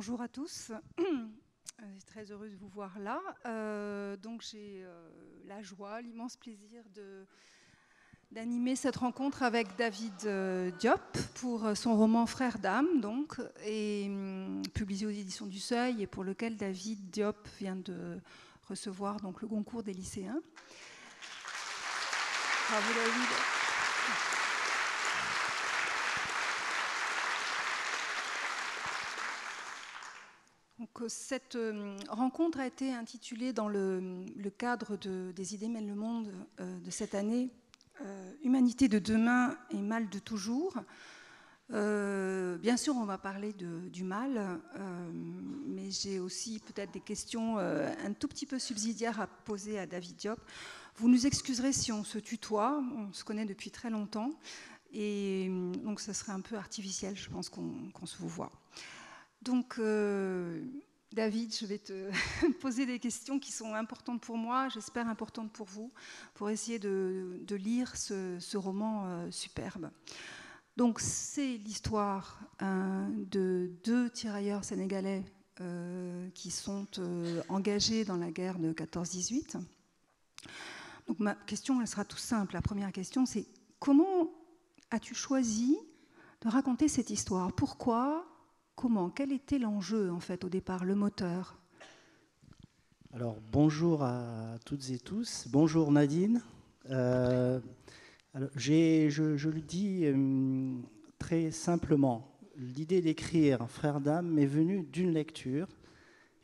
Bonjour à tous. Je suis très heureuse de vous voir là. Donc j'ai la joie, l'immense plaisir d'animer cette rencontre avec David Diop pour son roman Frères d'âme, donc, et publié aux éditions du Seuil, et pour lequel David Diop vient de recevoir donc, le concours des lycéens. Bravo David. Donc, cette rencontre a été intitulée dans le cadre des Idées mènent le monde de cette année, Humanité de demain et mal de toujours. Bien sûr, on va parler du mal, mais j'ai aussi peut-être des questions un tout petit peu subsidiaires à poser à David Diop. Vous nous excuserez si on se tutoie, on se connaît depuis très longtemps, et donc ça serait un peu artificiel, je pense qu'on se vous voit. Donc, David, je vais te poser des questions qui sont importantes pour moi, j'espère importantes pour vous, pour essayer de lire ce roman superbe. Donc, c'est l'histoire de deux tirailleurs sénégalais qui sont engagés dans la guerre de 14-18. Donc, ma question, elle sera tout simple. La première question, c'est comment as-tu choisi de raconter cette histoire? Pourquoi? Comment? Quel était l'enjeu, en fait, au départ, le moteur? Alors, bonjour à toutes et tous. Bonjour Nadine. Alors, je le dis très simplement. L'idée d'écrire Frères d'âme m'est venue d'une lecture.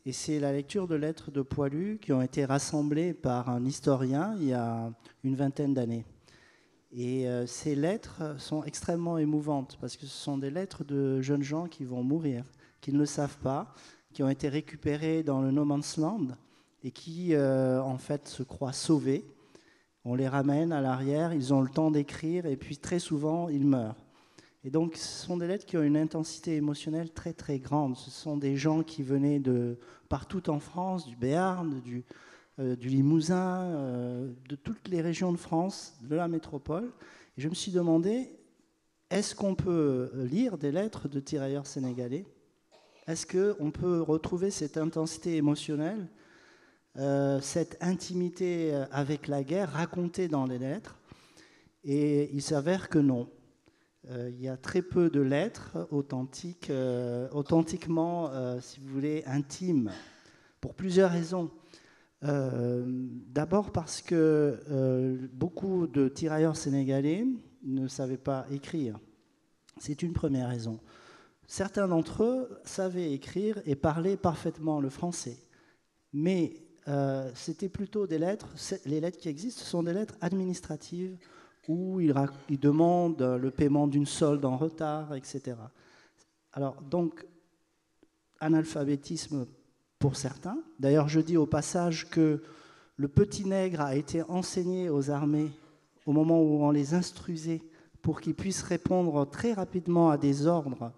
Et c'est la lecture de lettres de Poilu qui ont été rassemblées par un historien il y a une vingtaine d'années. Et ces lettres sont extrêmement émouvantes parce que ce sont des lettres de jeunes gens qui vont mourir, qui ne le savent pas, qui ont été récupérées dans le No Man's Land et qui, en fait, se croient sauvés. On les ramène à l'arrière, ils ont le temps d'écrire et puis très souvent, ils meurent. Et donc, ce sont des lettres qui ont une intensité émotionnelle très, très grande. Ce sont des gens qui venaient de partout en France, du Béarn, du Limousin, de toutes les régions de France, de la métropole. Et je me suis demandé, est-ce qu'on peut lire des lettres de tirailleurs sénégalais? Est-ce qu'on peut retrouver cette intensité émotionnelle, cette intimité avec la guerre racontée dans les lettres? Et il s'avère que non. Il y a très peu de lettres authentiques, authentiquement, si vous voulez, intimes, pour plusieurs raisons. D'abord parce que beaucoup de tirailleurs sénégalais ne savaient pas écrire. C'est une première raison. Certains d'entre eux savaient écrire et parlaient parfaitement le français. Mais c'était plutôt des lettres, les lettres qui existent, ce sont des lettres administratives où ils demandent le paiement d'une solde en retard, etc. Alors, donc, analphabétisme pour certains. D'ailleurs, je dis au passage que le petit nègre a été enseigné aux armées au moment où on les instruisait pour qu'ils puissent répondre très rapidement à des ordres.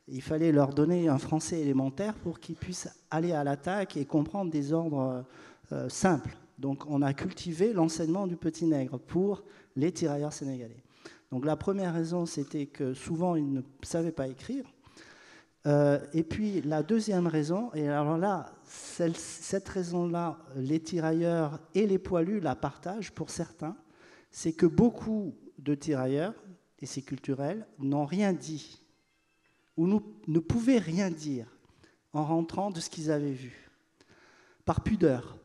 Il fallait leur donner un français élémentaire pour qu'ils puissent aller à l'attaque et comprendre des ordres simples. Donc on a cultivé l'enseignement du petit nègre pour les tirailleurs sénégalais. Donc la première raison, c'était que souvent ils ne savaient pas écrire. Et puis la deuxième raison, et alors là, cette raison-là, les tirailleurs et les poilus la partagent pour certains, c'est que beaucoup de tirailleurs, et c'est culturel, n'ont rien dit, ou ne pouvaient rien dire en rentrant de ce qu'ils avaient vu, par pudeur.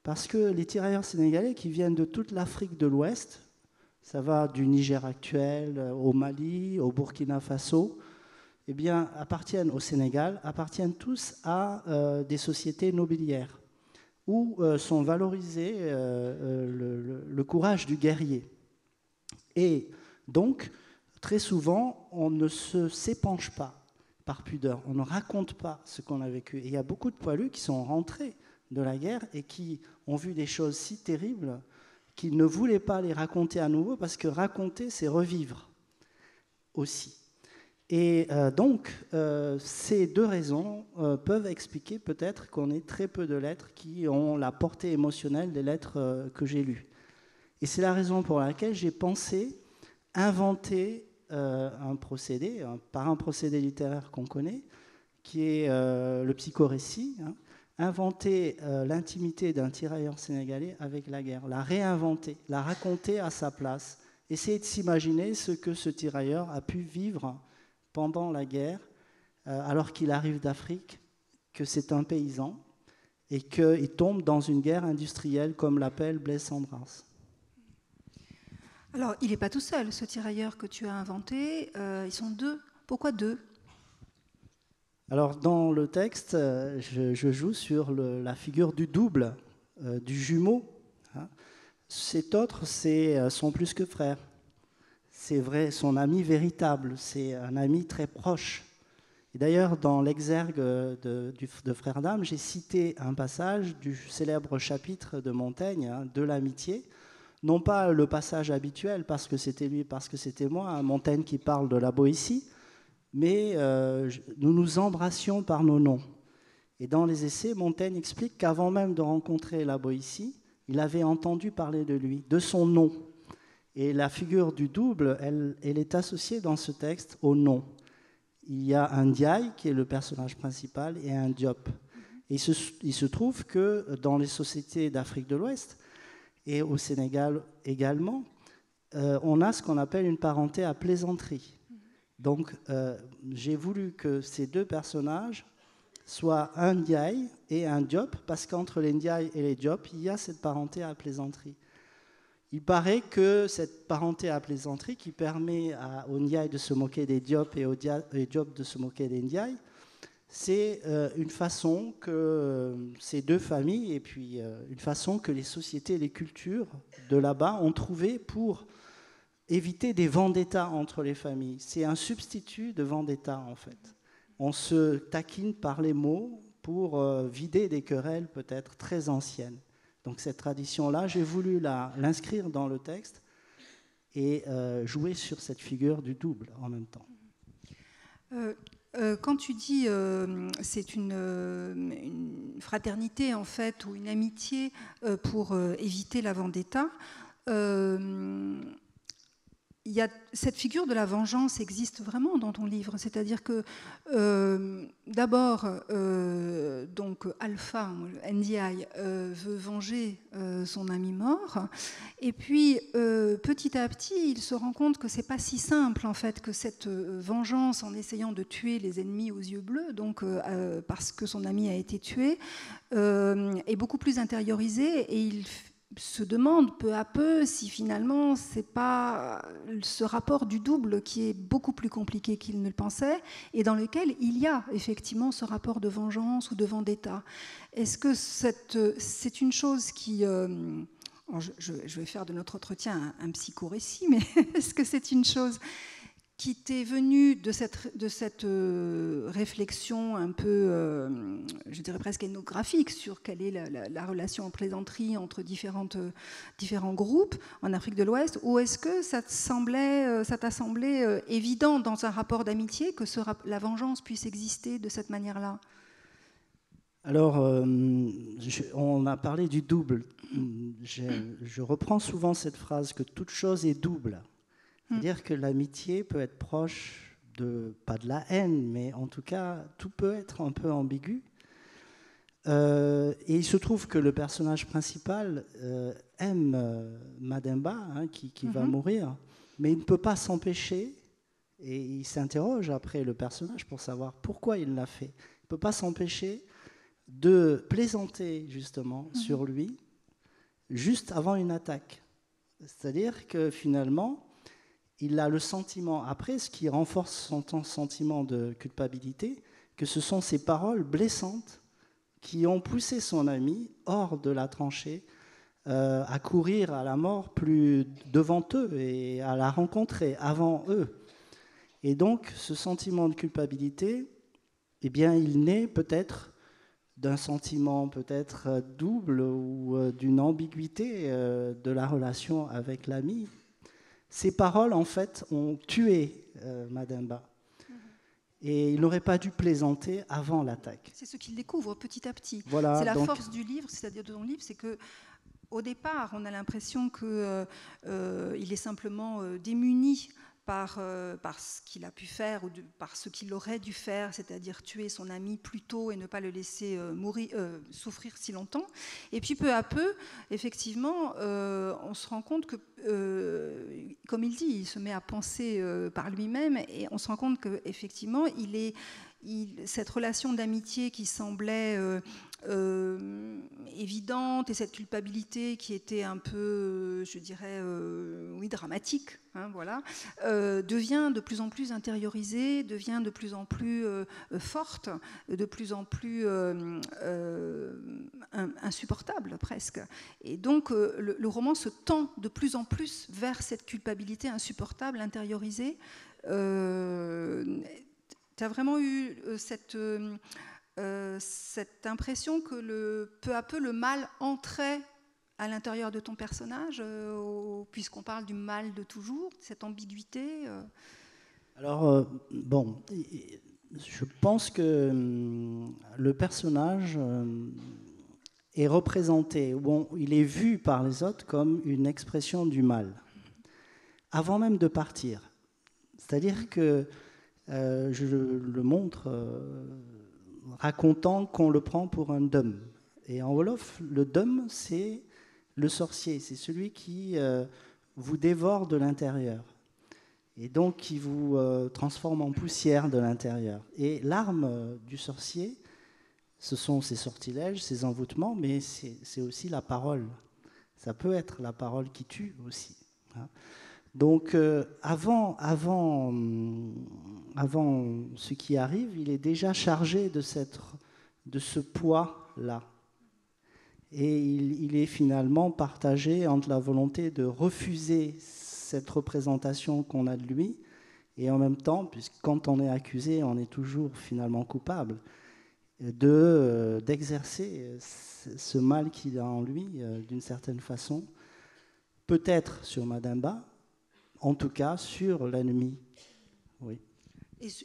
Parce que les tirailleurs sénégalais qui viennent de toute l'Afrique de l'Ouest, ça va du Niger actuel au Mali, au Burkina Faso, eh bien, appartiennent au Sénégal, appartiennent tous à des sociétés nobiliaires, où sont valorisés le courage du guerrier. Et donc, très souvent, on ne s'épanche pas par pudeur, on ne raconte pas ce qu'on a vécu. Et il y a beaucoup de poilus qui sont rentrés de la guerre et qui ont vu des choses si terribles qu'ils ne voulaient pas les raconter à nouveau, parce que raconter, c'est revivre aussi. Et donc, ces deux raisons peuvent expliquer peut-être qu'on ait très peu de lettres qui ont la portée émotionnelle des lettres que j'ai lues. Et c'est la raison pour laquelle j'ai pensé inventer un procédé, par un procédé littéraire qu'on connaît, qui est le psychorécit, hein, inventer l'intimité d'un tirailleur sénégalais avec la guerre, la réinventer, la raconter à sa place, essayer de s'imaginer ce que ce tirailleur a pu vivre pendant la guerre, alors qu'il arrive d'Afrique, que c'est un paysan, et qu'il tombe dans une guerre industrielle, comme l'appelle Blaise Cendrars. Alors, il n'est pas tout seul, ce tirailleur que tu as inventé. Ils sont deux. Pourquoi deux? Alors, dans le texte, je joue sur la figure du double, du jumeau. Hein. Cet autre, c'est son plus que frère. C'est vrai, son ami véritable. C'est un ami très proche. Et d'ailleurs, dans l'exergue de Frères d'âme, j'ai cité un passage du célèbre chapitre de Montaigne, hein, de l'amitié. Non pas le passage habituel, parce que c'était lui, parce que c'était moi, hein, Montaigne qui parle de la Boétie, mais nous nous embrassions par nos noms. Et dans les essais, Montaigne explique qu'avant même de rencontrer la Boétie, il avait entendu parler de lui, de son nom. Et la figure du double, elle est associée dans ce texte au nom. Il y a un Ndiaye, qui est le personnage principal, et un Diop. Et il se trouve que dans les sociétés d'Afrique de l'Ouest, et au Sénégal également, on a ce qu'on appelle une parenté à plaisanterie. Donc, j'ai voulu que ces deux personnages soient un Ndiaye et un Diop, parce qu'entre les Ndiaye et les Diop, il y a cette parenté à plaisanterie. Il paraît que cette parenté à plaisanterie qui permet aux Ndiaye de se moquer des Diop et aux Diop de se moquer des Ndiaye, c'est une façon que ces deux familles, et puis une façon que les sociétés et les cultures de là-bas ont trouvé pour éviter des vendettas entre les familles. C'est un substitut de vendetta, en fait. On se taquine par les mots pour vider des querelles peut-être très anciennes. Donc cette tradition-là, j'ai voulu l'inscrire dans le texte et jouer sur cette figure du double en même temps. Quand tu dis c'est une fraternité en fait ou une amitié pour éviter la vendetta, cette figure de la vengeance existe vraiment dans ton livre, c'est-à-dire que d'abord donc Alpha, Ndiaye, veut venger son ami mort, et puis petit à petit il se rend compte que c'est pas si simple en fait, que cette vengeance en essayant de tuer les ennemis aux yeux bleus, donc parce que son ami a été tué, est beaucoup plus intériorisée, et il se demande peu à peu si finalement c'est pas ce rapport du double qui est beaucoup plus compliqué qu'il ne le pensait, et dans lequel il y a effectivement ce rapport de vengeance ou de vendetta. Est-ce que c'est une chose qui... je vais faire de notre entretien un psychorécit, mais est-ce que c'est une chose qui t'est venue de cette réflexion un peu, je dirais presque ethnographique, sur quelle est la relation en plaisanterie entre différents groupes en Afrique de l'Ouest, ou est-ce que ça t'a semblé évident dans un rapport d'amitié que la vengeance puisse exister de cette manière-là? Alors, on a parlé du double. Je reprends souvent cette phrase que toute chose est double. C'est-à-dire que l'amitié peut être proche pas de la haine, mais en tout cas, tout peut être un peu ambigu. Et il se trouve que le personnage principal aime Mademba, hein, qui va mourir, mais il ne peut pas s'empêcher, et il s'interroge après le personnage pour savoir pourquoi il l'a fait. Il ne peut pas s'empêcher de plaisanter justement sur lui, juste avant une attaque. C'est-à-dire que finalement, il a le sentiment, après, ce qui renforce son sentiment de culpabilité, que ce sont ces paroles blessantes qui ont poussé son ami hors de la tranchée, à courir à la mort plus devant eux et à la rencontrer avant eux. Et donc, ce sentiment de culpabilité, eh bien, il naît peut-être d'un sentiment peut-être double ou d'une ambiguïté de la relation avec l'ami. Ces paroles, en fait, ont tué Mademba. Et il n'aurait pas dû plaisanter avant l'attaque. C'est ce qu'il découvre petit à petit. Voilà, c'est la force du livre, c'est-à-dire de ton livre, c'est que au départ, on a l'impression qu'il est simplement démuni par ce qu'il a pu faire ou par ce qu'il aurait dû faire, c'est-à-dire tuer son ami plus tôt et ne pas le laisser souffrir si longtemps. Et puis peu à peu, effectivement, on se rend compte que, comme il dit, il se met à penser par lui-même et on se rend compte qu'effectivement, cette relation d'amitié qui semblait évidente et cette culpabilité qui était un peu, je dirais, oui, dramatique, hein, voilà, devient de plus en plus intériorisée, devient de plus en plus forte, de plus en plus insupportable presque. Et donc le roman se tend de plus en plus vers cette culpabilité insupportable, intériorisée. Tu as vraiment eu cette impression que peu à peu le mal entrait à l'intérieur de ton personnage, puisqu'on parle du mal de toujours, cette ambiguïté Alors, bon, je pense que le personnage est représenté, bon, il est vu par les autres comme une expression du mal, avant même de partir. C'est-à-dire que je le montre racontant qu'on le prend pour un dum. Et en wolof, le dum, c'est le sorcier, c'est celui qui vous dévore de l'intérieur. Et donc qui vous transforme en poussière de l'intérieur. Et l'arme du sorcier, ce sont ses sortilèges, ses envoûtements, mais c'est aussi la parole. Ça peut être la parole qui tue aussi. Hein. Donc avant ce qui arrive, il est déjà chargé de ce poids-là. Et il est finalement partagé entre la volonté de refuser cette représentation qu'on a de lui, et en même temps, puisque quand on est accusé, on est toujours finalement coupable, d'exercer ce mal qu'il a en lui, d'une certaine façon, peut-être sur Madame Ba, en tout cas sur l'ennemi. Oui.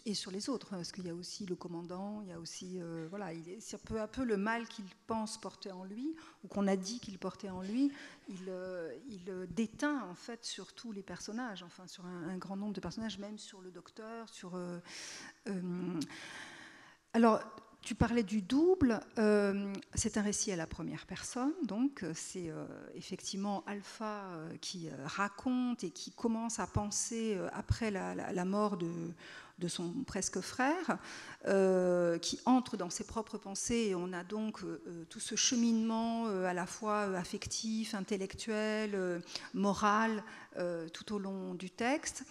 Et sur les autres, parce qu'il y a aussi le commandant, il y a aussi, voilà, c'est peu à peu le mal qu'il pense porter en lui, ou qu'on a dit qu'il portait en lui, il déteint en fait sur tous les personnages, enfin sur un grand nombre de personnages, même sur le docteur, alors, tu parlais du double, c'est un récit à la première personne, donc c'est effectivement Alpha qui raconte et qui commence à penser après la mort de son presque frère, qui entre dans ses propres pensées, et on a donc tout ce cheminement à la fois affectif, intellectuel, moral, tout au long du texte.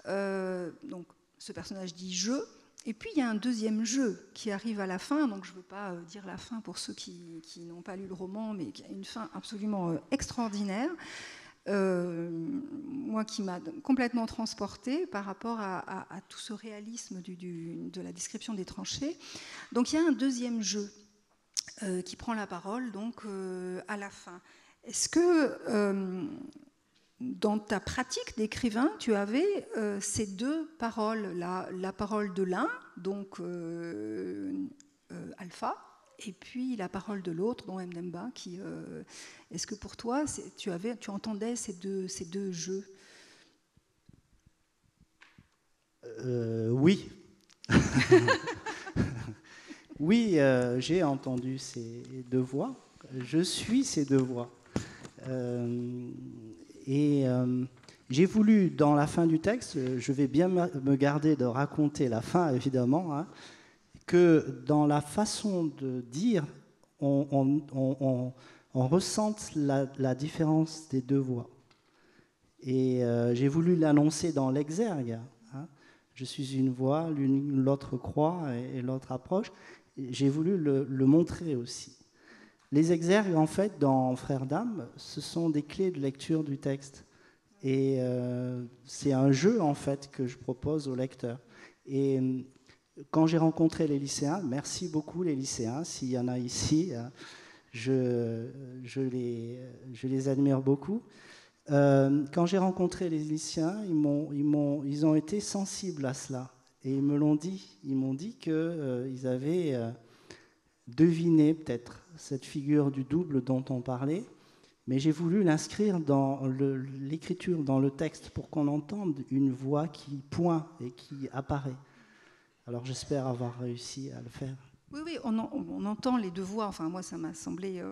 Donc ce personnage dit « je ». Et puis il y a un deuxième jeu qui arrive à la fin, donc je ne veux pas dire la fin pour ceux qui n'ont pas lu le roman, mais qui a une fin absolument extraordinaire, moi qui m'a complètement transportée par rapport à tout ce réalisme de la description des tranchées. Donc il y a un deuxième jeu qui prend la parole donc, à la fin. Est-ce que dans ta pratique d'écrivain, tu avais ces deux paroles, la parole de l'un, donc Alpha, et puis la parole de l'autre, dont Ndemba, qui... est-ce que pour toi, tu entendais ces deux jeux? Oui. Oui, j'ai entendu ces deux voix. Je suis ces deux voix. Et j'ai voulu, dans la fin du texte, je vais bien me garder de raconter la fin, évidemment, hein, que dans la façon de dire, on ressente la différence des deux voix. Et j'ai voulu l'annoncer dans l'exergue. Hein. Je suis une voix, l'autre croit et l'autre approche. J'ai voulu le montrer aussi. Les exergues, en fait, dans Frères d'âme, ce sont des clés de lecture du texte. Et c'est un jeu, en fait, que je propose aux lecteurs. Et quand j'ai rencontré les lycéens, merci beaucoup les lycéens, s'il y en a ici, je les admire beaucoup. Quand j'ai rencontré les lycéens, ils ont été sensibles à cela. Et ils m'ont dit qu'ils avaient deviné peut-être cette figure du double dont on parlait, Mais j'ai voulu l'inscrire dans l'écriture, dans le texte, pour qu'on entende une voix qui pointe et qui apparaît. Alors j'espère avoir réussi à le faire. Oui, oui, on entend les deux voix. Enfin, moi, ça m'a semblé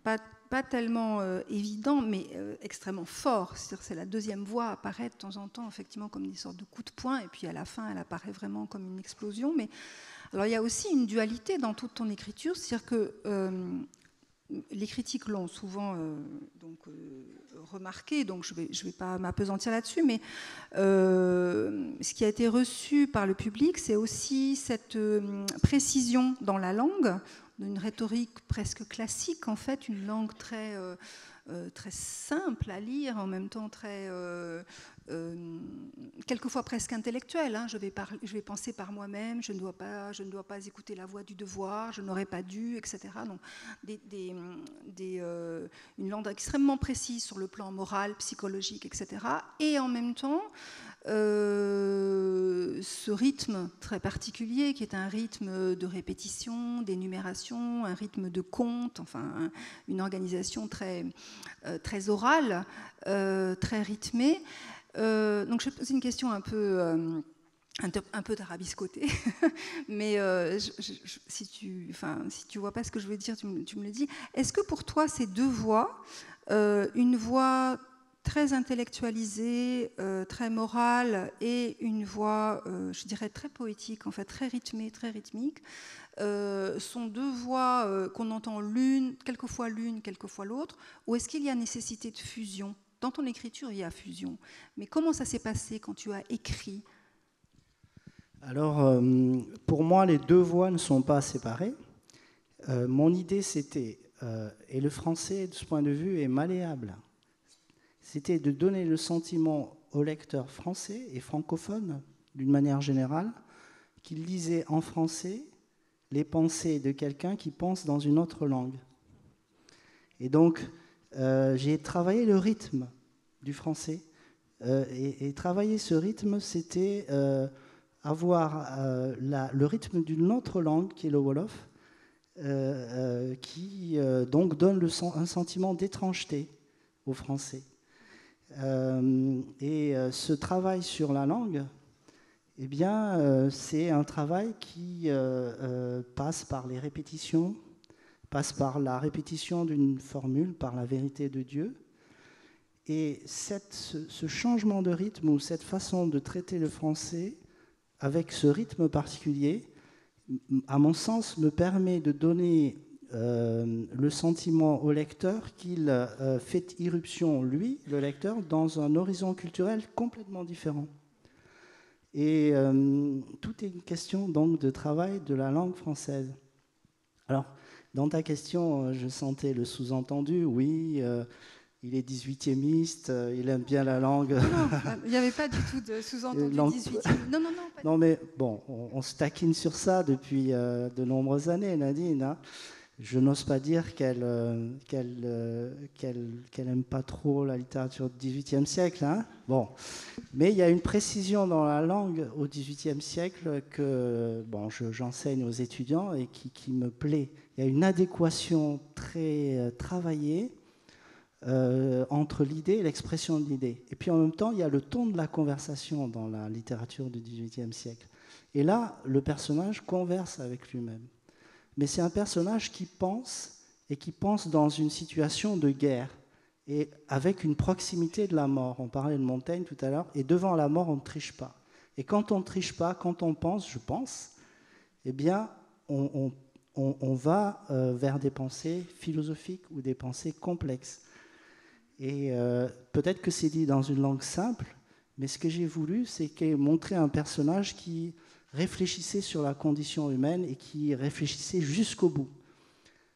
pas tellement évident, mais extrêmement fort. C'est-à-dire, c'est la deuxième voix apparaît de temps en temps, effectivement, comme des sortes de coups de poing, et puis à la fin, elle apparaît vraiment comme une explosion. Mais alors, il y a aussi une dualité dans toute ton écriture, c'est-à-dire que les critiques l'ont souvent remarqué, donc je vais pas m'appesantir là-dessus, mais ce qui a été reçu par le public, c'est aussi cette précision dans la langue, d'une rhétorique presque classique, en fait, une langue très simple à lire, en même temps très quelquefois presque intellectuelle. Hein. Je vais penser par moi-même, je ne dois pas écouter la voix du devoir, je n'aurais pas dû, etc. Donc, une langue extrêmement précise sur le plan moral, psychologique, etc. Et en même temps, ce rythme très particulier qui est un rythme de répétition, d'énumération, un rythme de conte, enfin une organisation très orale, très rythmée. Donc je vais poser une question un peu tarabiscotée, mais si tu vois pas ce que je veux dire, tu me le dis. Est-ce que pour toi ces deux voix, une voix très intellectualisée, très morale, et une voix, je dirais, très poétique, en fait, très rythmée, très rythmique, sont deux voix qu'on entend quelquefois l'une, quelquefois l'autre, ou est-ce qu'il y a nécessité de fusion? Dans ton écriture, il y a fusion. Mais comment ça s'est passé quand tu as écrit? Alors, pour moi, les deux voix ne sont pas séparées. Mon idée, c'était, et le français, de ce point de vue, est malléable, c'était de donner le sentiment au lecteur français et francophone, d'une manière générale, qu'il lisait en français les pensées de quelqu'un qui pense dans une autre langue. Et donc, j'ai travaillé le rythme du français. Et travailler ce rythme, c'était avoir le rythme d'une autre langue, qui est le Wolof, qui donc donne un sentiment d'étrangeté au français. Ce travail sur la langue, eh bien, c'est un travail qui passe par les répétitions, passe par la répétition d'une formule, par la vérité de Dieu. Et ce changement de rythme ou cette façon de traiter le français avec ce rythme particulier, à mon sens, me permet de donner le sentiment au lecteur qu'il fait irruption, lui, le lecteur, dans un horizon culturel complètement différent. Et tout est une question donc de travail de la langue française. Alors, dans ta question, je sentais le sous-entendu, oui, il est 18e-iste, il aime bien la langue. Non, il n'y avait pas du tout de sous-entendu 18e. Non, pas non, mais bon, on se taquine sur ça depuis de nombreuses années, Nadine. Hein. Je n'ose pas dire qu'elle n'aime pas trop la littérature du XVIIIe siècle. Hein. Bon. Mais il y a une précision dans la langue au XVIIIe siècle que j'enseigne aux étudiants et qui me plaît. Il y a une adéquation très travaillée entre l'idée et l'expression de l'idée. Et puis en même temps, il y a le ton de la conversation dans la littérature du XVIIIe siècle. Et là, le personnage converse avec lui-même. Mais c'est un personnage qui pense, et qui pense dans une situation de guerre, et avec une proximité de la mort. On parlait de Montaigne tout à l'heure, et devant la mort, on ne triche pas. Et quand on ne triche pas, quand on pense, je pense, eh bien, on va vers des pensées philosophiques ou des pensées complexes. Et peut-être que c'est dit dans une langue simple, mais ce que j'ai voulu, c'est montrer un personnage qui réfléchissait sur la condition humaine et qui réfléchissait jusqu'au bout.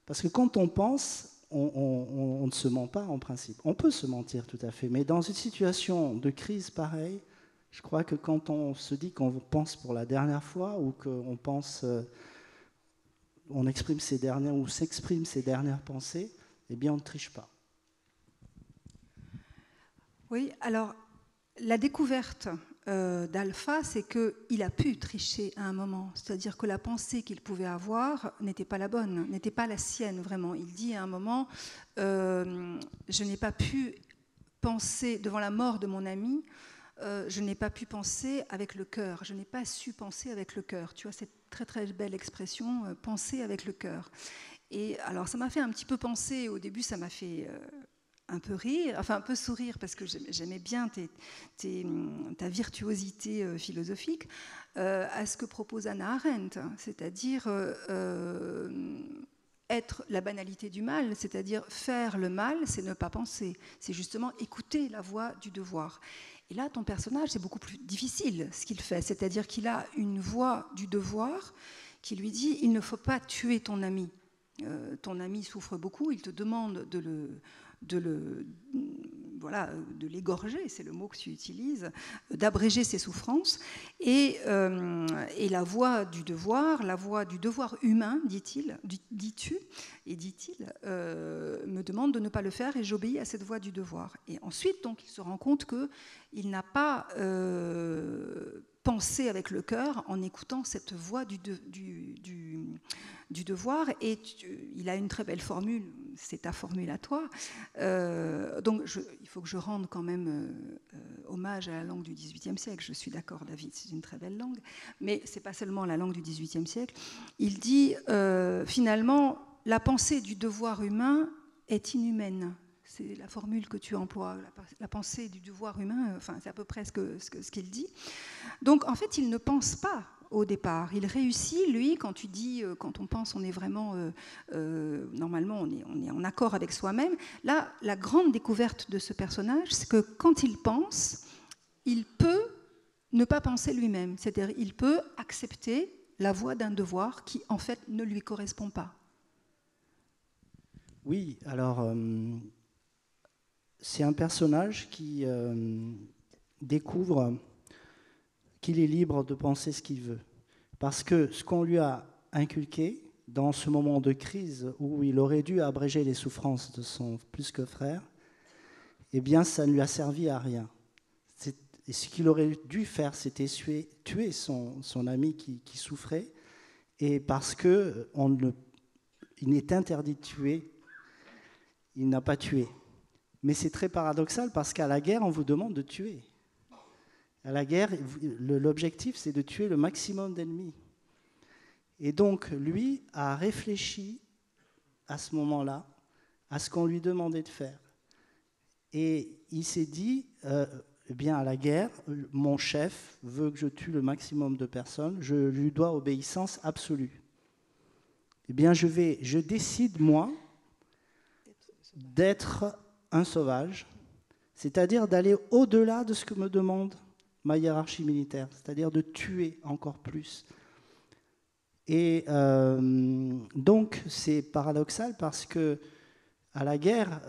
Parce que quand on pense, on ne se ment pas en principe. On peut se mentir tout à fait, mais dans une situation de crise pareille, je crois que quand on se dit qu'on pense pour la dernière fois ou qu'on pense, on exprime ses dernières ou s'exprime ses dernières pensées, eh bien on ne triche pas. Oui, alors la découverte d'Alpha, c'est qu'il a pu tricher à un moment. C'est-à-dire que la pensée qu'il pouvait avoir n'était pas la bonne, n'était pas la sienne vraiment. Il dit à un moment, je n'ai pas pu penser devant la mort de mon ami, je n'ai pas pu penser avec le cœur, je n'ai pas su penser avec le cœur. Tu vois, cette très très belle expression, penser avec le cœur. Et alors ça m'a fait un petit peu penser, au début ça m'a fait un peu rire, enfin un peu sourire, parce que j'aimais bien ta virtuosité philosophique, à ce que propose Hannah Arendt, c'est-à-dire être la banalité du mal, c'est-à-dire faire le mal, c'est ne pas penser, c'est justement écouter la voix du devoir. Et là, ton personnage, c'est beaucoup plus difficile ce qu'il fait, c'est-à-dire qu'il a une voix du devoir qui lui dit « il ne faut pas tuer ton ami ». Ton ami souffre beaucoup, il te demande de l'égorger, c'est le mot que tu utilises, d'abréger ses souffrances. Et la voix du devoir humain, dis-tu, et dit-il, me demande de ne pas le faire et j'obéis à cette voix du devoir. Et ensuite, donc, il se rend compte qu'il n'a pas pensé avec le cœur en écoutant cette voix du devoir. Et il a une très belle formule, c'est ta formule à toi. Donc il faut que je rende quand même hommage à la langue du XVIIIe siècle. Je suis d'accord, David, c'est une très belle langue, mais ce n'est pas seulement la langue du XVIIIe siècle. Il dit finalement, la pensée du devoir humain est inhumaine. C'est la formule que tu emploies, la pensée du devoir humain, enfin, c'est à peu près ce qu'il dit. Donc en fait, il ne pense pas au départ. Il réussit, lui, quand tu dis, quand on pense, on est vraiment, normalement, on est en accord avec soi-même. Là, la grande découverte de ce personnage, c'est que quand il pense, il peut ne pas penser lui-même. C'est-à-dire, il peut accepter la voie d'un devoir qui, en fait, ne lui correspond pas. Oui, alors, c'est un personnage qui découvre qu'il est libre de penser ce qu'il veut. Parce que ce qu'on lui a inculqué dans ce moment de crise où il aurait dû abréger les souffrances de son plus que frère, eh bien, ça ne lui a servi à rien. Et ce qu'il aurait dû faire, c'était tuer son ami qui souffrait, et parce qu'il est interdit de tuer, il n'a pas tué. Mais c'est très paradoxal parce qu'à la guerre, on vous demande de tuer. À la guerre, l'objectif, c'est de tuer le maximum d'ennemis. Et donc, lui a réfléchi à ce moment-là, à ce qu'on lui demandait de faire. Et il s'est dit, eh bien, à la guerre, mon chef veut que je tue le maximum de personnes, je lui dois obéissance absolue. Eh bien, je décide, moi, d'être un sauvage, c'est-à-dire d'aller au-delà de ce que me demande ma hiérarchie militaire, c'est-à-dire de tuer encore plus. Et donc, c'est paradoxal parce que à la guerre,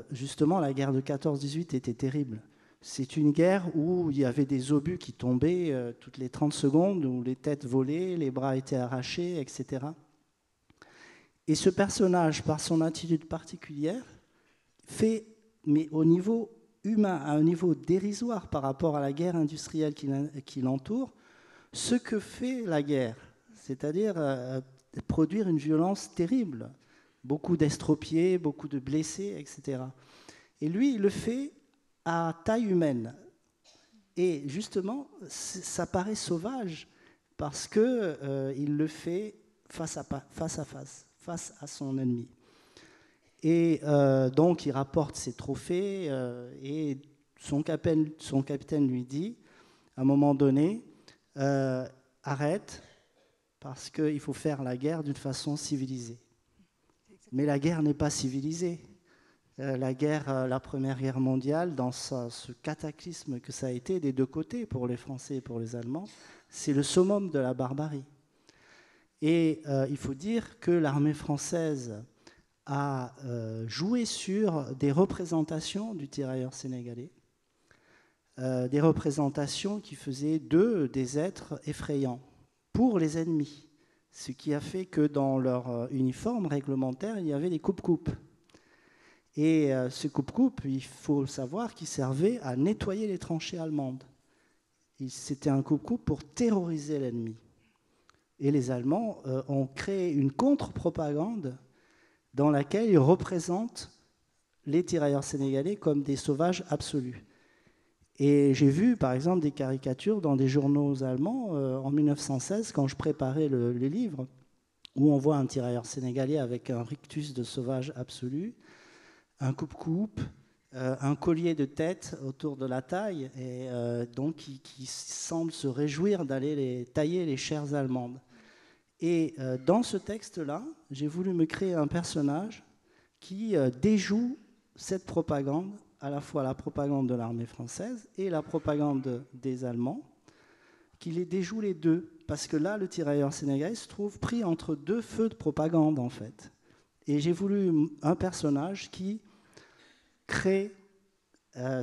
justement, la guerre de 14-18 était terrible. C'est une guerre où il y avait des obus qui tombaient toutes les 30 secondes, où les têtes volaient, les bras étaient arrachés, etc. Et ce personnage, par son attitude particulière, fait, mais au niveau humain, à un niveau dérisoire par rapport à la guerre industrielle qui l'entoure, ce que fait la guerre, c'est-à-dire produire une violence terrible, beaucoup d'estropiés, beaucoup de blessés, etc. Et lui, il le fait à taille humaine. Et justement, ça paraît sauvage parce qu'il le fait face à son ennemi. Et donc, il rapporte ses trophées et son capitaine lui dit, à un moment donné, arrête, parce qu'il faut faire la guerre d'une façon civilisée. Mais la guerre n'est pas civilisée. La Première Guerre mondiale, dans ce cataclysme que ça a été des deux côtés, pour les Français et pour les Allemands, c'est le summum de la barbarie. Et il faut dire que l'armée française a joué sur des représentations du tirailleur sénégalais, des représentations qui faisaient d'eux des êtres effrayants pour les ennemis, ce qui a fait que dans leur uniforme réglementaire, il y avait des coupe-coupes. Et ce coupe-coupe, il faut savoir qu'il servait à nettoyer les tranchées allemandes. C'était un coupe-coupe pour terroriser l'ennemi. Et les Allemands ont créé une contre-propagande dans laquelle ils représentent les tirailleurs sénégalais comme des sauvages absolus. Et j'ai vu, par exemple, des caricatures dans des journaux allemands en 1916, quand je préparais le livre, où on voit un tirailleur sénégalais avec un rictus de sauvage absolu, un coupe-coupe, un collier de tête autour de la taille, et donc qui semble se réjouir d'aller tailler les chairs allemandes. Et dans ce texte-là, j'ai voulu me créer un personnage qui déjoue cette propagande, à la fois la propagande de l'armée française et la propagande des Allemands, qui les déjoue les deux. Parce que là, le tirailleur sénégalais se trouve pris entre deux feux de propagande, en fait. Et j'ai voulu un personnage qui crée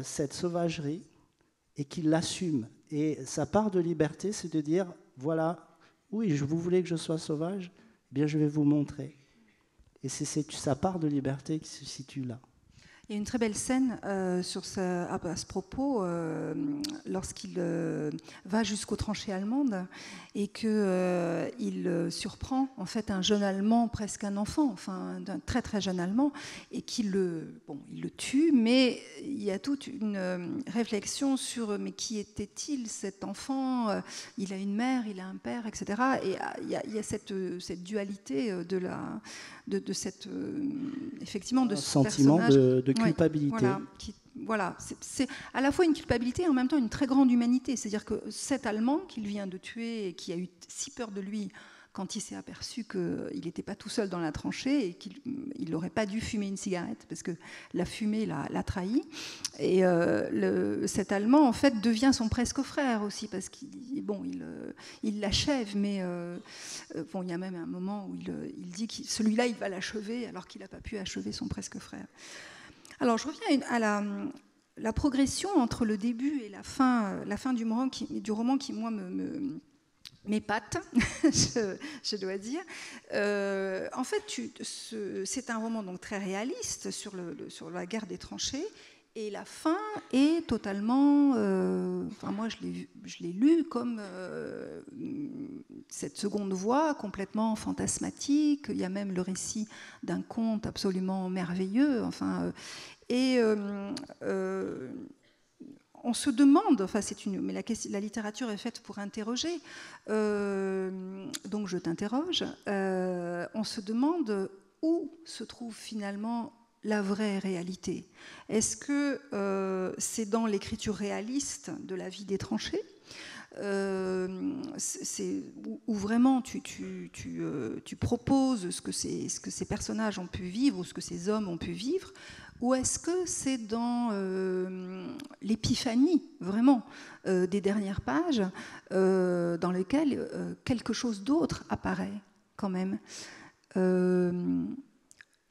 cette sauvagerie et qui l'assume. Et sa part de liberté, c'est de dire, voilà, oui, vous voulez que je sois sauvage, eh bien je vais vous montrer. Et c'est sa part de liberté qui se situe là. Il y a une très belle scène à ce propos, lorsqu'il va jusqu'aux tranchées allemandes et qu'il surprend en fait un jeune Allemand, presque un enfant, enfin d'un très très jeune Allemand, et il le tue, mais il y a toute une réflexion sur mais qui était-il cet enfant, il a une mère, il a un père, etc. Et il y a cette dualité de cette effectivement de ce sentiment personnage de culpabilité. Oui, voilà, c'est à la fois une culpabilité et en même temps une très grande humanité. C'est-à-dire que cet Allemand qu'il vient de tuer et qui a eu si peur de lui quand il s'est aperçu qu'il n'était pas tout seul dans la tranchée et qu'il n'aurait pas dû fumer une cigarette parce que la fumée l'a trahi. Et cet Allemand, en fait, devient son presque frère aussi parce qu'il l'achève, mais il y a même un moment où il dit que celui-là, il va l'achever alors qu'il n'a pas pu achever son presque frère. Alors, je reviens à la progression entre le début et la fin du roman qui moi, m'épate, je dois dire. En fait, c'est un roman donc très réaliste sur la guerre des tranchées, et la fin est totalement... moi, je l'ai lu comme cette seconde voie complètement fantasmatique. Il y a même le récit d'un conte absolument merveilleux. On se demande, mais la littérature est faite pour interroger, donc je t'interroge, on se demande où se trouve finalement la vraie réalité. Est-ce que c'est dans l'écriture réaliste de la vie des tranchées, où vraiment tu proposes ce que ces personnages ont pu vivre ou ce que ces hommes ont pu vivre, ou est-ce que c'est dans l'épiphanie, vraiment, des dernières pages, dans lesquelles quelque chose d'autre apparaît quand même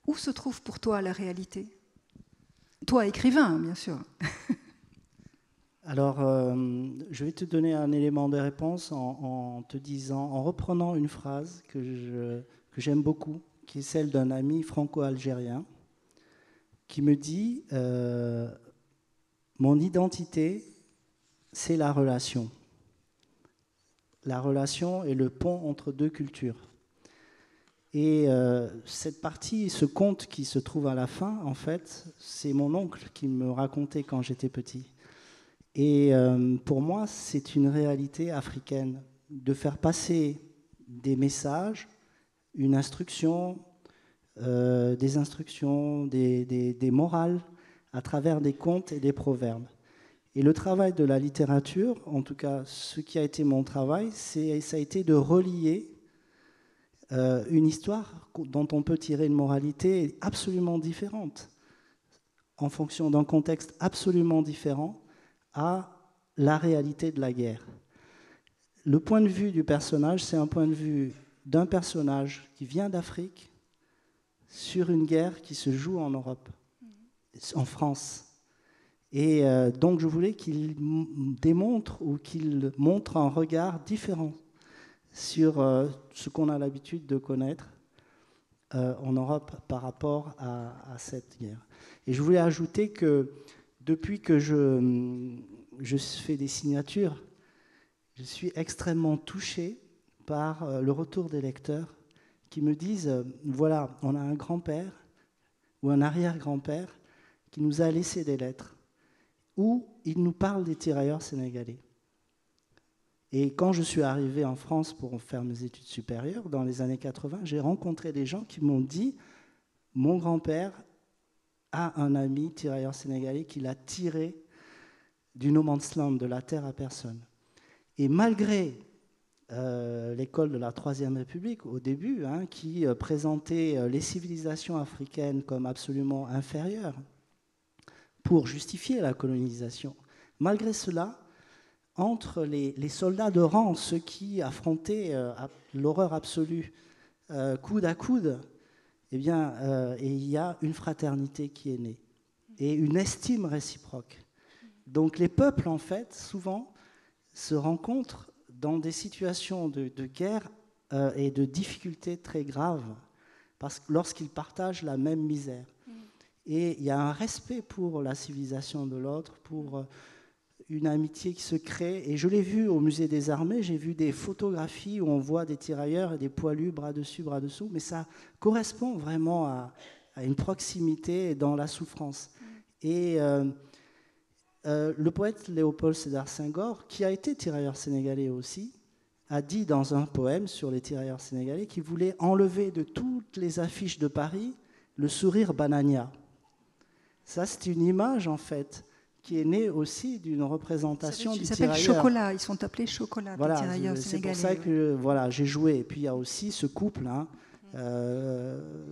où se trouve pour toi la réalité? Toi, écrivain, bien sûr. Alors, je vais te donner un élément de réponse en reprenant une phrase que j'aime beaucoup, qui est celle d'un ami franco-algérien, qui me dit mon identité, c'est la relation. La relation est le pont entre deux cultures. Et cette partie, ce conte qui se trouve à la fin, en fait, c'est mon oncle qui me racontait quand j'étais petit. Et pour moi, c'est une réalité africaine de faire passer des messages, une instruction, des instructions, des morales à travers des contes et des proverbes. Et le travail de la littérature, en tout cas ce qui a été mon travail, ça a été de relier une histoire dont on peut tirer une moralité absolument différente, en fonction d'un contexte absolument différent, à la réalité de la guerre. Le point de vue du personnage, c'est un point de vue d'un personnage qui vient d'Afrique sur une guerre qui se joue en Europe, en France. Et donc je voulais qu'il démontre ou qu'il montre un regard différent sur ce qu'on a l'habitude de connaître en Europe par rapport à cette guerre. Et je voulais ajouter que depuis que je fais des signatures je suis extrêmement touché par le retour des lecteurs qui me disent, voilà, on a un grand-père ou un arrière-grand-père qui nous a laissé des lettres où il nous parle des tirailleurs sénégalais. Et quand je suis arrivé en France pour faire mes études supérieures, dans les années 80, j'ai rencontré des gens qui m'ont dit « Mon grand-père a un ami tirailleur sénégalais qui l'a tiré du no man's land, de la terre à personne. » Et malgré l'école de la Troisième République, au début, qui présentait les civilisations africaines comme absolument inférieures pour justifier la colonisation, malgré cela, entre les soldats de rang, ceux qui affrontaient l'horreur absolue, coude à coude, eh bien, et il y a une fraternité qui est née et une estime réciproque. Donc les peuples, en fait, souvent, se rencontrent dans des situations de guerre et de difficultés très graves, parce que lorsqu'ils partagent la même misère. Et il y a un respect pour la civilisation de l'autre, pour une amitié qui se crée. Et je l'ai vu au musée des armées, j'ai vu des photographies où on voit des tirailleurs et des poilus bras dessus, bras dessous, mais ça correspond vraiment à une proximité dans la souffrance. Et le poète Léopold Sédar Senghor, qui a été tirailleur sénégalais aussi, a dit dans un poème sur les tirailleurs sénégalais qu'il voulait enlever de toutes les affiches de Paris le sourire banania. Ça, c'est une image, en fait, qui est née aussi d'une représentation du tirailleur. Ils s'appellent Chocolat, ils sont appelés Chocolat, voilà, les tirailleurs sénégalais. C'est pour ça que voilà, j'ai joué. Et puis il y a aussi ce couple,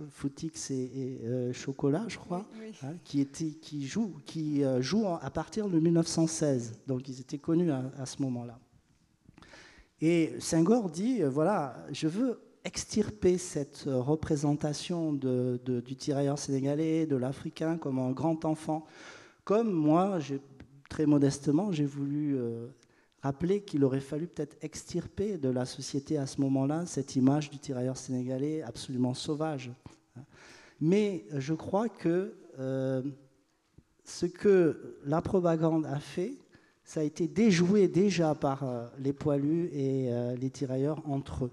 Footix et Chocolat, je crois, oui. qui jouent à partir de 1916. Donc ils étaient connus à ce moment-là. Et Senghor dit, voilà, je veux extirper cette représentation du tirailleur sénégalais, de l'Africain comme un grand enfant. Comme moi, très modestement, j'ai voulu rappeler qu'il aurait fallu peut-être extirper de la société à ce moment-là cette image du tirailleur sénégalais absolument sauvage. Mais je crois que ce que la propagande a fait, ça a été déjoué déjà par les poilus et les tirailleurs entre eux,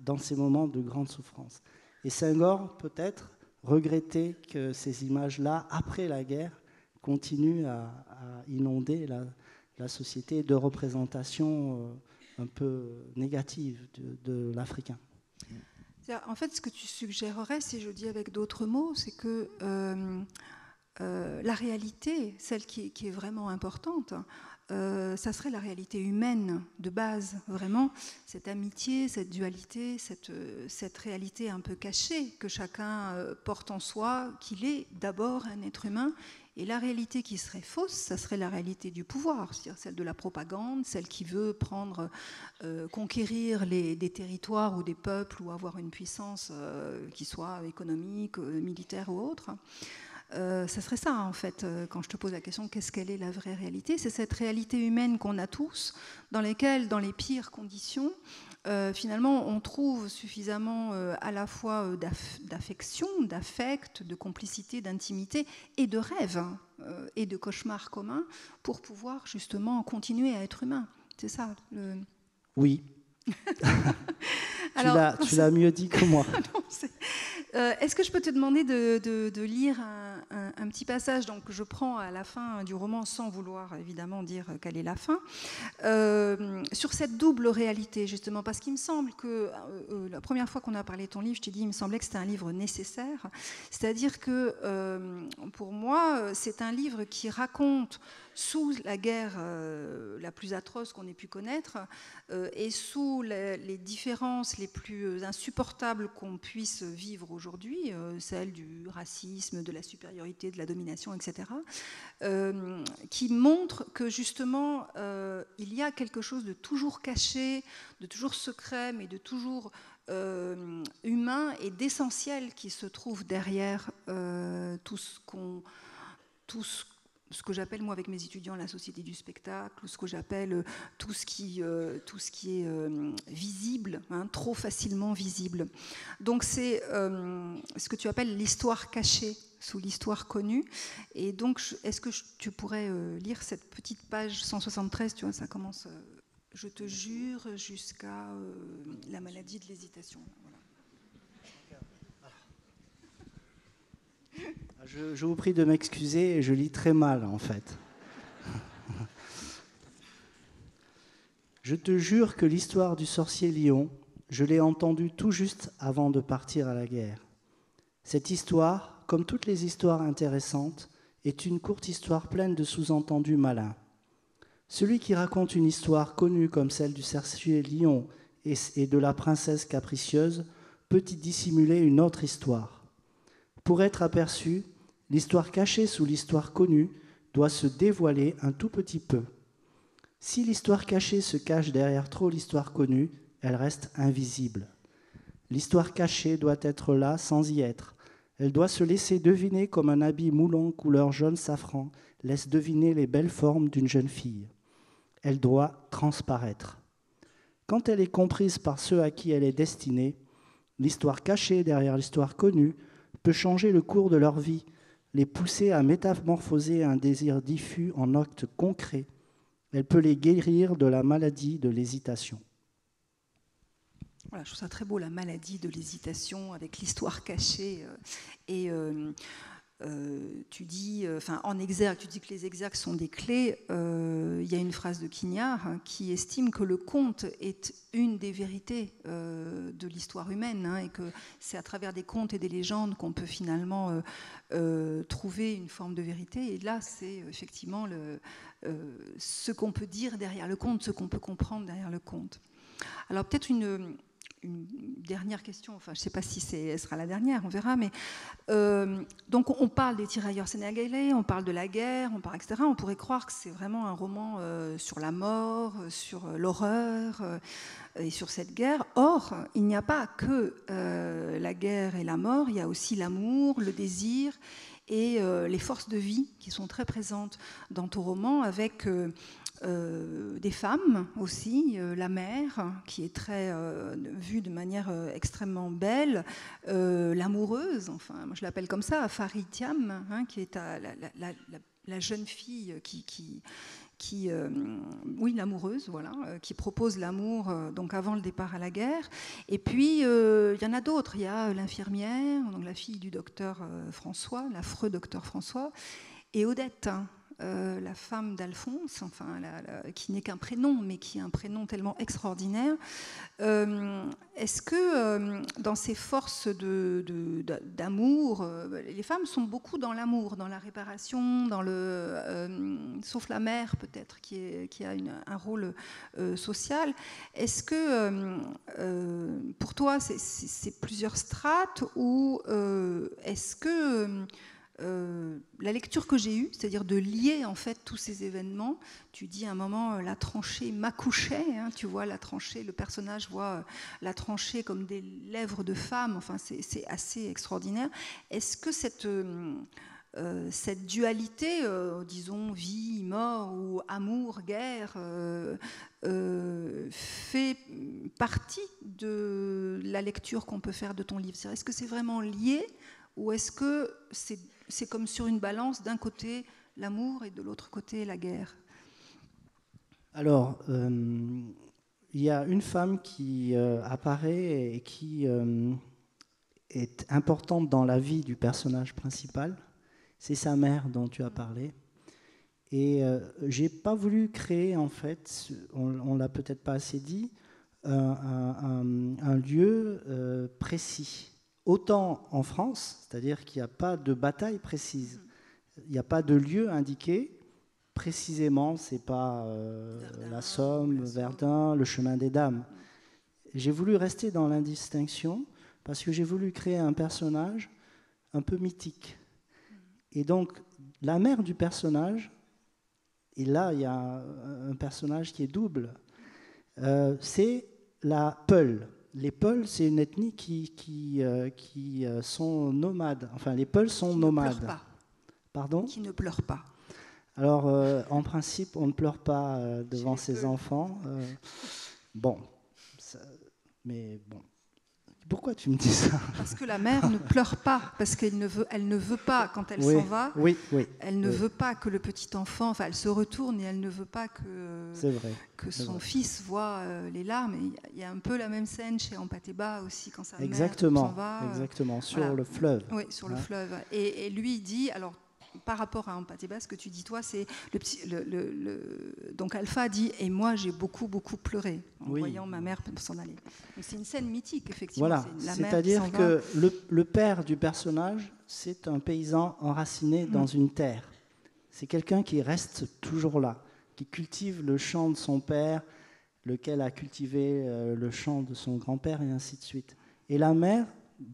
dans ces moments de grande souffrance. Et Senghor, peut-être, regrettait que ces images-là, après la guerre, continuent à inonder la société de représentations un peu négatives de l'Africain. En fait, ce que tu suggérerais, si je dis avec d'autres mots, c'est que la réalité, celle qui est vraiment importante, ça serait la réalité humaine de base, vraiment, cette amitié, cette dualité, cette réalité un peu cachée que chacun porte en soi, qu'il est d'abord un être humain. Et la réalité qui serait fausse, ça serait la réalité du pouvoir, c'est-à-dire celle de la propagande, celle qui veut conquérir des territoires ou des peuples ou avoir une puissance qui soit économique, militaire ou autre. Ça serait ça, en fait, quand je te pose la question, qu'est-ce qu'elle est la vraie réalité? C'est cette réalité humaine qu'on a tous, dans laquelle, dans les pires conditions, finalement, on trouve suffisamment à la fois d'affection, d'affect, de complicité, d'intimité et de rêve et de cauchemars communs pour pouvoir justement continuer à être humain. C'est ça. Oui. Tu l'as mieux dit que moi. Est-ce que je peux te demander de lire un petit passage donc, que je prends à la fin du roman, sans vouloir évidemment dire quelle est la fin, sur cette double réalité, justement, parce qu'il me semble que la première fois qu'on a parlé de ton livre, je t'ai dit, il me semblait que c'était un livre nécessaire, c'est-à-dire que pour moi, c'est un livre qui raconte sous la guerre la plus atroce qu'on ait pu connaître et sous les différences les plus insupportables qu'on puisse vivre aujourd'hui, celles du racisme, de la supériorité, de la domination, etc., qui montrent que justement il y a quelque chose de toujours caché, de toujours secret, mais de toujours humain et d'essentiel qui se trouve derrière tout ce que j'appelle, moi, avec mes étudiants, la société du spectacle, ou ce que j'appelle tout ce qui est visible, trop facilement visible. Donc c'est ce que tu appelles l'histoire cachée sous l'histoire connue. Et donc, est-ce que tu pourrais lire cette petite page 173, tu vois, ça commence Je te jure jusqu'à la maladie de l'hésitation. Voilà. Je vous prie de m'excuser, je lis très mal en fait. Je te jure que l'histoire du sorcier lion, je l'ai entendue tout juste avant de partir à la guerre. Cette histoire, comme toutes les histoires intéressantes, est une courte histoire pleine de sous-entendus malins. Celui qui raconte une histoire connue comme celle du sorcier lion et de la princesse capricieuse peut y dissimuler une autre histoire. Pour être aperçue, l'histoire cachée sous l'histoire connue doit se dévoiler un tout petit peu. Si l'histoire cachée se cache derrière trop l'histoire connue, elle reste invisible. L'histoire cachée doit être là sans y être. Elle doit se laisser deviner comme un habit moulant couleur jaune safran laisse deviner les belles formes d'une jeune fille. Elle doit transparaître. Quand elle est comprise par ceux à qui elle est destinée, l'histoire cachée derrière l'histoire connue peut changer le cours de leur vie, les pousser à métamorphoser un désir diffus en actes concrets. Elle peut les guérir de la maladie de l'hésitation. Voilà, je trouve ça très beau, la maladie de l'hésitation avec l'histoire cachée. Tu dis, en exergue, tu dis que les exergues sont des clés. Il y a une phrase de Quignard qui estime que le conte est une des vérités de l'histoire humaine, et que c'est à travers des contes et des légendes qu'on peut finalement trouver une forme de vérité. Et là, c'est effectivement ce qu'on peut dire derrière le conte, ce qu'on peut comprendre derrière le conte. Alors peut-être une dernière question, je ne sais pas si elle sera la dernière, on verra, mais donc on parle des tirailleurs sénégalais, on parle de la guerre, on parle, etc. On pourrait croire que c'est vraiment un roman sur la mort, sur l'horreur et sur cette guerre. Or, il n'y a pas que la guerre et la mort, il y a aussi l'amour, le désir et les forces de vie qui sont très présentes dans ton roman, avec des femmes aussi, la mère qui est très vue de manière extrêmement belle, l'amoureuse, moi je l'appelle comme ça, Farid Thiam, qui est la jeune fille oui, l'amoureuse, voilà, qui propose l'amour donc avant le départ à la guerre. Et puis il y en a d'autres. Il y a l'infirmière, donc la fille du docteur François, l'affreux docteur François, et Odette, la femme d'Alphonse, qui n'est qu'un prénom, mais qui est un prénom tellement extraordinaire. Est-ce que dans ces forces d'amour, les femmes sont beaucoup dans l'amour, dans la réparation, sauf la mère peut-être, qui a un rôle social. Est-ce que pour toi c'est plusieurs strates, ou est-ce que la lecture que j'ai eue, c'est-à-dire de lier en fait tous ces événements, tu dis à un moment la tranchée m'accouchait, tu vois la tranchée, le personnage voit la tranchée comme des lèvres de femme, c'est assez extraordinaire. Est-ce que cette dualité, disons vie, mort, ou amour, guerre, fait partie de la lecture qu'on peut faire de ton livre? Est-ce que c'est vraiment lié, ou est-ce que c'est comme sur une balance, d'un côté l'amour et de l'autre côté la guerre? Alors, il y a une femme qui apparaît et qui est importante dans la vie du personnage principal. C'est sa mère dont tu as parlé. Et j'ai pas voulu créer, en fait, on l'a peut-être pas assez dit, un lieu précis. Autant en France, c'est-à-dire qu'il n'y a pas de bataille précise, il n'y a pas de lieu indiqué précisément, c'est pas la Somme, Verdun, le chemin des Dames. J'ai voulu rester dans l'indistinction parce que j'ai voulu créer un personnage un peu mythique. Et donc, la mère du personnage, et là, il y a un personnage qui est double, c'est la Peul. Les Peuls, c'est une ethnie qui sont nomades. Enfin, les Peuls sont nomades. Qui ne pleurent pas. Pardon ? Qui ne pleurent pas. Alors, en principe, on ne pleure pas devant ses enfants. Mais bon, Pourquoi tu me dis ça? Parce que la mère ne pleure pas, parce qu'elle ne veut pas, quand elle s'en va, elle ne veut pas que le petit enfant, enfin elle se retourne et elle ne veut pas que son fils voit les larmes. Il y a un peu la même scène chez Ampateba aussi, quand sa mère s'en va. Exactement, sur le fleuve. Oui, sur le fleuve. Et lui, il dit, alors par rapport à Ampateba, ce que tu dis toi, c'est donc Alpha dit, et moi j'ai beaucoup pleuré en voyant ma mère s'en aller. Donc c'est une scène mythique, effectivement. Voilà, c'est-à-dire que le père du personnage, c'est un paysan enraciné dans une terre. C'est quelqu'un qui reste toujours là, qui cultive le champ de son père, lequel a cultivé le champ de son grand-père, et ainsi de suite. Et la mère,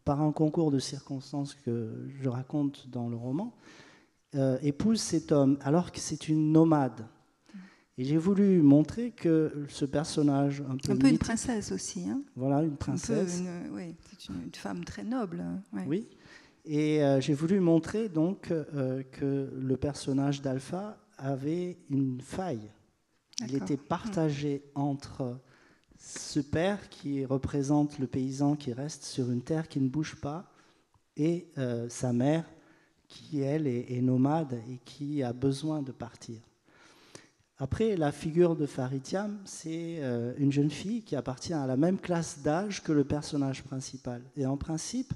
par un concours de circonstances que je raconte dans le roman, épouse cet homme, alors que c'est une nomade. Et j'ai voulu montrer que ce personnage un peu une princesse aussi. Hein, voilà, une princesse. C'est une femme très noble. Ouais. Oui. Et j'ai voulu montrer donc que le personnage d'Alpha avait une faille. Il était partagé entre ce père qui représente le paysan qui reste sur une terre qui ne bouge pas et sa mère qui, elle, est nomade et qui a besoin de partir. Après, la figure de Faritiam, c'est une jeune fille qui appartient à la même classe d'âge que le personnage principal. Et en principe,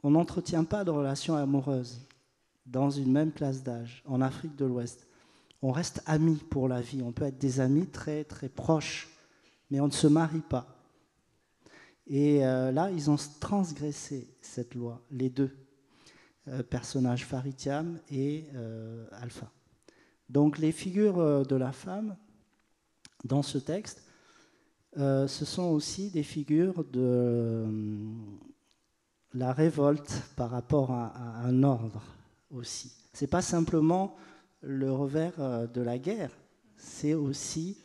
on n'entretient pas de relations amoureuses dans une même classe d'âge, en Afrique de l'Ouest. On reste amis pour la vie, on peut être des amis très, très proches, mais on ne se marie pas. Et là, ils ont transgressé cette loi, les deux. Personnage Faritiam et Alpha. Donc les figures de la femme dans ce texte, ce sont aussi des figures de la révolte par rapport à un ordre aussi. Ce n'est pas simplement le revers de la guerre, c'est aussi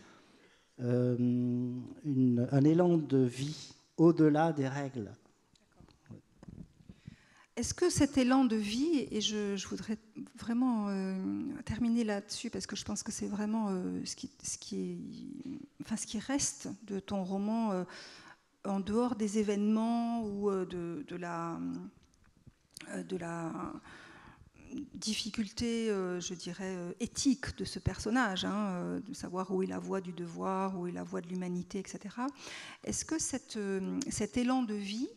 un élan de vie au-delà des règles. Est-ce que cet élan de vie, et je voudrais vraiment terminer là-dessus, parce que je pense que c'est vraiment ce qui reste de ton roman en dehors des événements ou de la difficulté, je dirais, éthique de ce personnage, hein, de savoir où est la voie du devoir, où est la voie de l'humanité, etc. Est-ce que cet élan de vie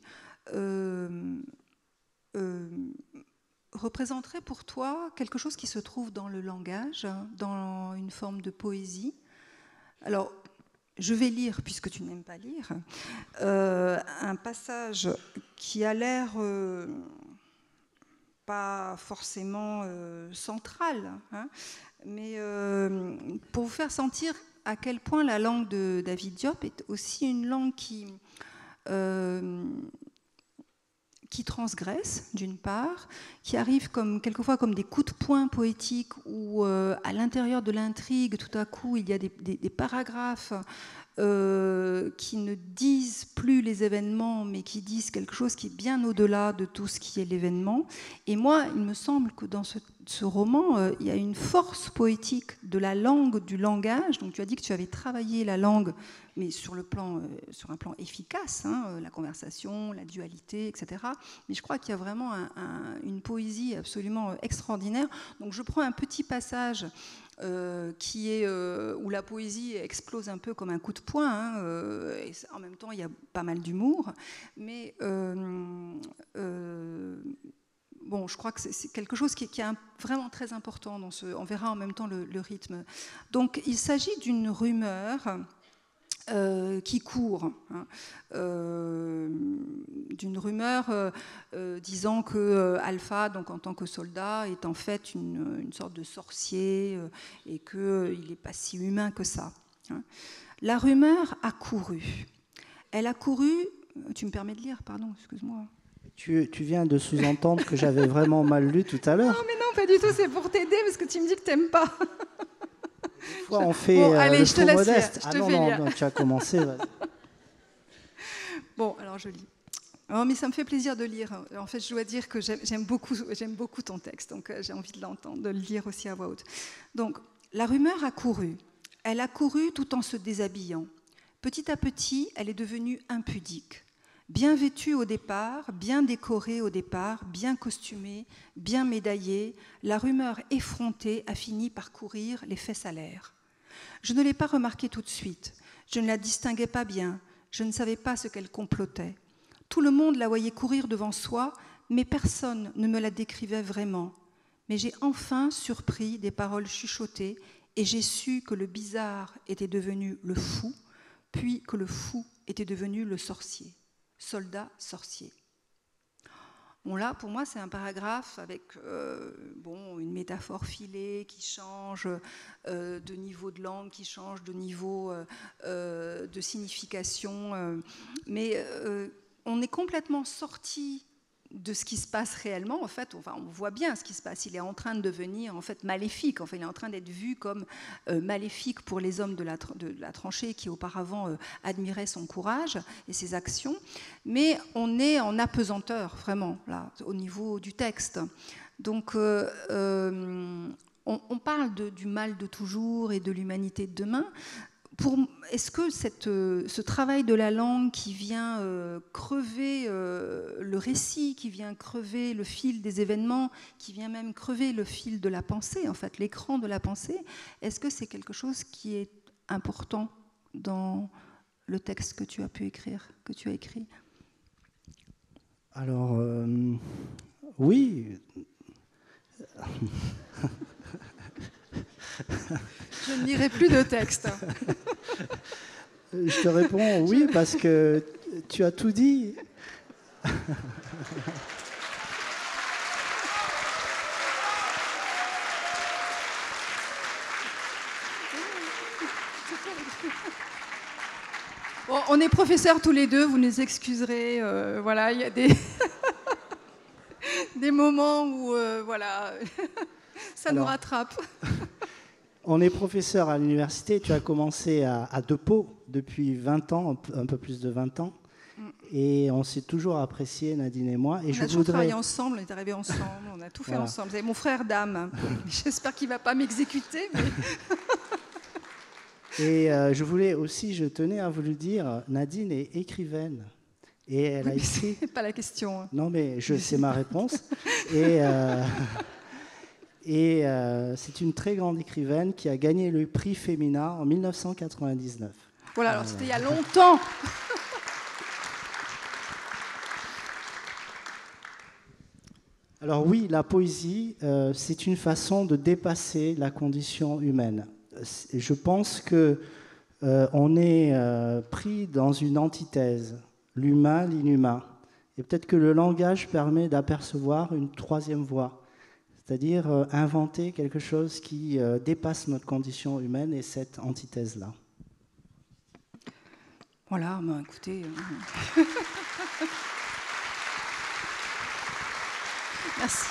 représenterait pour toi quelque chose qui se trouve dans le langage, dans une forme de poésie? Alors, je vais lire, puisque tu n'aimes pas lire, un passage qui a l'air pas forcément central, hein, mais pour vous faire sentir à quel point la langue de David Diop est aussi une langue qui transgresse, d'une part, qui arrive quelquefois comme des coups de poing poétiques où, à l'intérieur de l'intrigue, tout à coup, il y a des paragraphes qui ne disent plus les événements, mais qui disent quelque chose qui est bien au-delà de tout ce qui est l'événement. Et moi, il me semble que dans ce roman, il y a une force poétique de la langue, du langage. Donc tu as dit que tu avais travaillé la langue, mais sur un plan efficace, hein, la conversation, la dualité, etc. Mais je crois qu'il y a vraiment une poésie absolument extraordinaire. Donc je prends un petit passage où la poésie explose un peu comme un coup de poing, hein, et en même temps il y a pas mal d'humour, mais bon, je crois que c'est quelque chose qui est vraiment très important dans on verra en même temps le rythme. Donc il s'agit d'une rumeur qui court, hein, d'une rumeur disant que Alpha, donc en tant que soldat, est en fait une sorte de sorcier et qu'il n'est pas si humain que ça. Hein. La rumeur a couru. Elle a couru. Tu me permets de lire, pardon, excuse-moi. Tu viens de sous-entendre que j'avais vraiment mal lu tout à l'heure. Non, mais non, pas du tout, c'est pour t'aider parce que tu me dis que tu n'aimes pas. Des fois, on fait allez, le je te faux laisse modeste. Lire. Je te fais lire. Non, tu as commencé. Bon, alors je lis. Oh, mais ça me fait plaisir de lire. En fait, je dois dire que j'aime beaucoup ton texte, donc j'ai envie de l'entendre, de le lire aussi à voix haute. Donc, la rumeur a couru. Elle a couru tout en se déshabillant. Petit à petit, elle est devenue impudique. bien vêtue au départ, bien décorée au départ, bien costumée, bien médaillée, la rumeur effrontée a fini par courir les faits salaires. Je ne l'ai pas remarquée tout de suite, je ne la distinguais pas bien, je ne savais pas ce qu'elle complotait. Tout le monde la voyait courir devant soi, mais personne ne me la décrivait vraiment. Mais j'ai enfin surpris des paroles chuchotées et j'ai su que le bizarre était devenu le fou, puis que le fou était devenu le sorcier. Soldat, sorcier. Bon là, pour moi, c'est un paragraphe avec une métaphore filée qui change de niveau de langue, qui change de niveau de signification. Mais on est complètement sorti de ce qui se passe réellement. En fait, on voit bien ce qui se passe. Il est en train de devenir en fait maléfique. Enfin, il est en train d'être vu comme maléfique pour les hommes de la tranchée qui auparavant admiraient son courage et ses actions. Mais on est en apesanteur, vraiment, là, au niveau du texte. Donc, on parle du mal de toujours et de l'humanité de demain. Est-ce que ce travail de la langue qui vient crever le récit, qui vient crever le fil des événements, qui vient même crever le fil de la pensée, en fait, l'écran de la pensée, est-ce que c'est quelque chose qui est important dans le texte que tu as pu écrire, que tu as écrit? Alors, oui. Je ne lirai plus de texte. Je te réponds oui, parce que tu as tout dit. Bon, on est professeurs tous les deux, vous nous excuserez. Voilà, il y a des moments où ça nous rattrape. On est professeur à l'université, tu as commencé à De Pau depuis 20 ans, un peu plus de 20 ans, et on s'est toujours apprécié, Nadine et moi. Et on a toujours travaillé ensemble, on est arrivés ensemble, on a tout fait ensemble. Vous avez mon frère Dame, j'espère qu'il ne va pas m'exécuter. Mais... Et je tenais à vous le dire, Nadine est écrivaine. Et elle a écrit... C'est pas la question. Non, mais c'est ma réponse. Et c'est une très grande écrivaine qui a gagné le prix Femina en 1999. Voilà, alors c'était il y a longtemps. Alors oui, la poésie, c'est une façon de dépasser la condition humaine. Je pense qu'on est pris dans une antithèse, l'humain, l'inhumain. Et peut-être que le langage permet d'apercevoir une troisième voie. C'est-à-dire inventer quelque chose qui dépasse notre condition humaine et cette antithèse-là. Voilà, écoutez... Merci.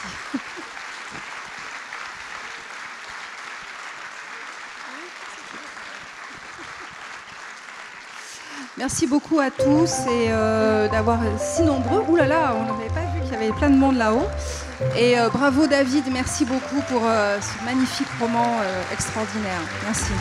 Merci beaucoup à tous et d'avoir si nombreux. Ouh là là, on n'avait pas vu qu'il y avait plein de monde là-haut. Et bravo David, merci beaucoup pour ce magnifique roman extraordinaire. Merci.